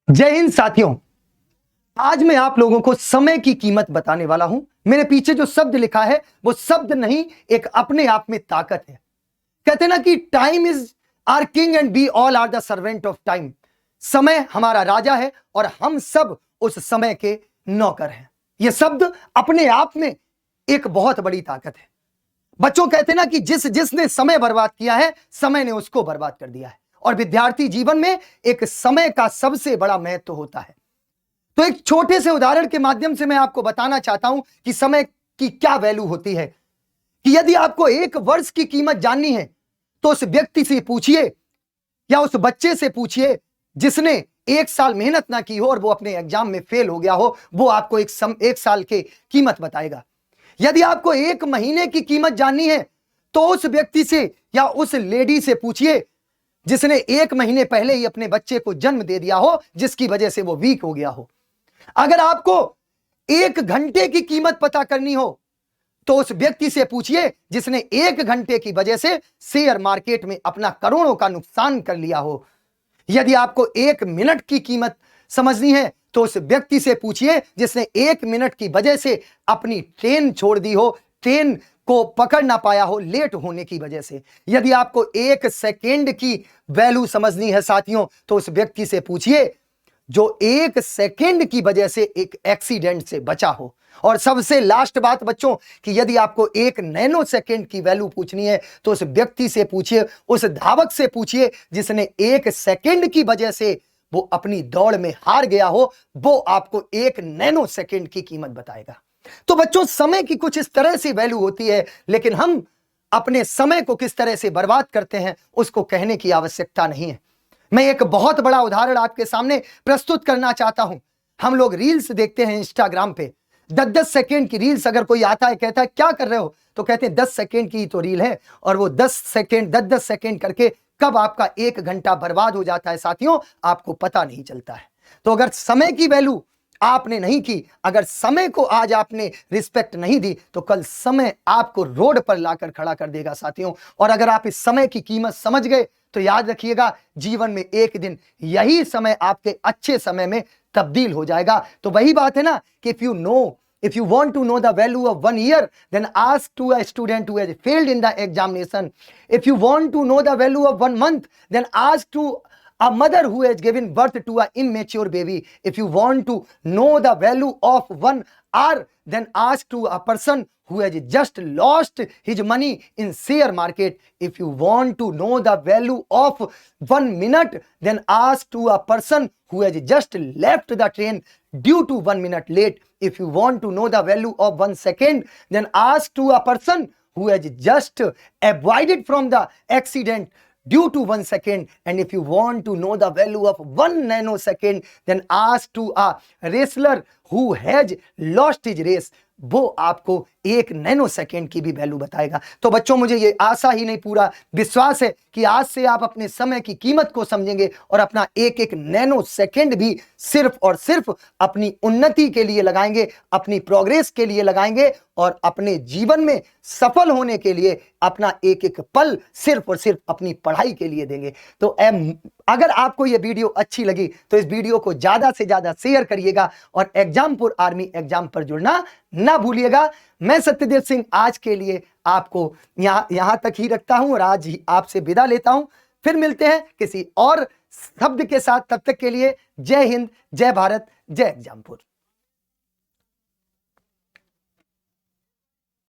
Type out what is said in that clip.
जय हिंद साथियों। आज मैं आप लोगों को समय की कीमत बताने वाला हूं। मेरे पीछे जो शब्द लिखा है वो शब्द नहीं, एक अपने आप में ताकत है। कहते ना कि time is our king and we all are the servant of time. समय हमारा राजा है और हम सब उस समय के नौकर हैं। यह शब्द अपने आप में एक बहुत बड़ी ताकत है। बच्चों कहते ना कि जिसने समय बर्बाद किया है, समय ने उसको बर्बाद कर दिया है। और विद्यार्थी जीवन में एक समय का सबसे बड़ा महत्व होता है। तो एक छोटे से उदाहरण के माध्यम से मैं आपको बताना चाहता हूं कि समय की क्या वैल्यू होती है। कि यदि आपको एक वर्ष की कीमत जाननी है तो उस व्यक्ति से पूछिए या उस बच्चे से पूछिए जिसने एक साल मेहनत ना की हो और वो अपने एग्जाम में फेल हो गया हो। वो आपको एक साल की कीमत बताएगा। यदि आपको एक महीने की कीमत जाननी है तो उस व्यक्ति से या उस लेडी से पूछिए जिसने एक महीने पहले ही अपने बच्चे को जन्म दे दिया हो, जिसकी वजह से वो वीक हो गया हो। अगर आपको एक घंटे की कीमत पता करनी हो तो उस व्यक्ति से पूछिए जिसने एक घंटे की वजह से शेयर मार्केट में अपना करोड़ों का नुकसान कर लिया हो। यदि आपको एक मिनट की कीमत समझनी है तो उस व्यक्ति से पूछिए जिसने एक मिनट की वजह से अपनी ट्रेन छोड़ दी हो, ट्रेन को पकड़ ना पाया हो लेट होने की वजह से। यदि आपको एक सेकेंड की वैल्यू समझनी है साथियों तो उस व्यक्ति से पूछिए जो एक सेकेंड की वजह से एक एक्सीडेंट से बचा हो। और सबसे लास्ट बात बच्चों कि यदि आपको एक नैनो सेकेंड की वैल्यू पूछनी है तो उस व्यक्ति से पूछिए, उस धावक से पूछिए जिसने एक सेकेंड की वजह से वो अपनी दौड़ में हार गया हो। वो आपको एक नैनो सेकेंड की कीमत बताएगा। तो बच्चों, समय की कुछ इस तरह से वैल्यू होती है, लेकिन हम अपने समय को किस तरह से बर्बाद करते हैं उसको कहने की आवश्यकता नहीं है। मैं एक बहुत बड़ा उदाहरण आपके सामने प्रस्तुत करना चाहता हूं। हम लोग रील्स देखते हैं इंस्टाग्राम पे, 10-10 सेकेंड की रील्स। अगर कोई आता है कहता है क्या कर रहे हो तो कहते हैं 10 सेकेंड की तो रील है। और वो 10 सेकेंड 10-10 सेकेंड करके कब आपका एक घंटा बर्बाद हो जाता है साथियों, आपको पता नहीं चलता है। तो अगर समय की वैल्यू आपने नहीं की, अगर समय को आज आपने रिस्पेक्ट नहीं दी तो कल समय आपको रोड पर लाकर खड़ा कर देगा साथियों। और अगर आप इस समय की कीमत समझ गए तो याद रखिएगा जीवन में एक दिन यही समय आपके अच्छे समय में तब्दील हो जाएगा। तो वही बात है ना कि if you want to know the value of 1 year, then ask to a student who has failed in the examination. If you want to know the value of 1 month, then ask to a mother who has given birth to an immature baby. If you want to know the value of 1 hour, then ask to a person who has just lost his money in share market. If you want to know the value of 1 minute, then ask to a person who has just left the train due to 1 minute late. If you want to know the value of 1 second, then ask to a person who has just avoided from the accident due to 1 second. And if you want to know the value of 1 nanosecond, then ask to a wrestler who has lost his race. वो आपको एक nano second की भी value बताएगा। तो बच्चों, मुझे ये आशा ही नहीं पूरा विश्वास है कि आज से आप अपने समय की कीमत को समझेंगे और अपना एक एक नैनो सेकेंड भी सिर्फ और सिर्फ अपनी उन्नति के लिए लगाएंगे, अपनी प्रोग्रेस के लिए लगाएंगे और अपने जीवन में सफल होने के लिए अपना एक एक पल सिर्फ और सिर्फ अपनी पढ़ाई के लिए देंगे। तो अगर आपको ये वीडियो अच्छी लगी तो इस वीडियो को ज्यादा से ज्यादा शेयर करिएगा और एग्जामपुर आर्मी एग्जाम पर जुड़ना ना भूलिएगा। मैं सत्यदेव सिंह आज के लिए आपको यहां तक ही रखता हूं और आज ही आपसे विदा लेता हूं। फिर मिलते हैं किसी और शब्द के साथ। तब तक के लिए जय हिंद, जय भारत, जय एग्जामपुर।